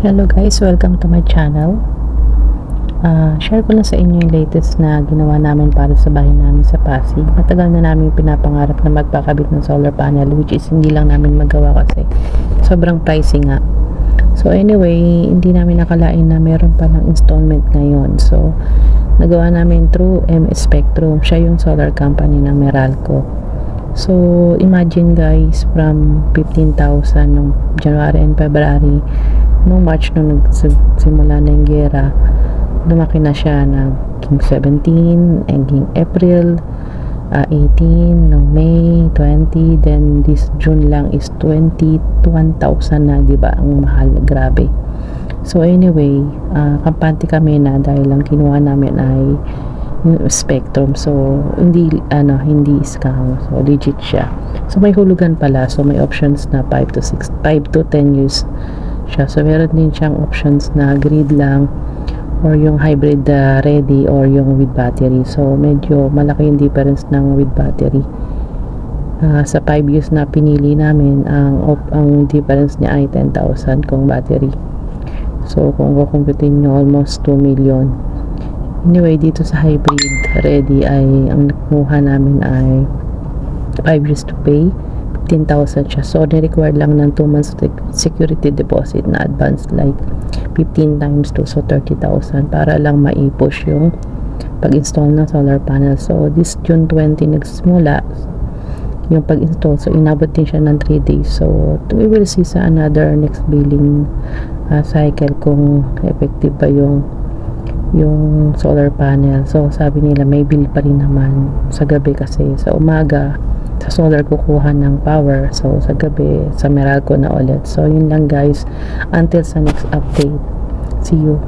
Hello guys, welcome to my channel. Share ko lang sa inyo yung latest na ginawa namin para sa bahay namin sa Pasig. Matagal na namin pinapangarap na magpakabit ng solar panel, which is hindi lang namin magawa kasi sobrang pricey nga. So anyway, hindi namin nakalain na meron pa ng installment ngayon. So nagawa namin through MS Spectrum. Siya yung solar company ng Meralco. So imagine guys, from 15,000 nung January and February, nung March nung nagsimula na yung gera, lumaki na siya ng 17, naging April 18, ng May 20, then this June lang is 21,000 na, diba? Ang mahal, grabe. So anyway, kampante kami na dahil lang kinuha namin ay Spectrum. So hindi scam, so legit siya. So may hulugan pala, so may options na 5 to 10 years siya. So meron din siyang options na grid lang or yung hybrid ready or yung with battery. So medyo malaki yung difference ng with battery. Sa 5 years na pinili namin, ang difference niya ay 10,000 kung battery. So kung kukumputin nyo, almost 2 million. Anyway, dito sa hybrid ready ay ang nakuha namin ay 5 years to pay, 15,000 siya. So ni-required lang ng 2 months security deposit na advance, like 15 times 2, so 30,000 para lang ma-push yung pag-install ng solar panel. So this June 20 nagsimula yung pag-install, so inabot din siya ng 3 days. So we will see sa another next billing cycle kung effective ba yung solar panel. So sabi nila may bill pa rin naman sa gabi kasi sa umaga sa solar kukuha ng power, so sa gabi sa Meralco na ulit. So yun lang guys, until sa next update, see you.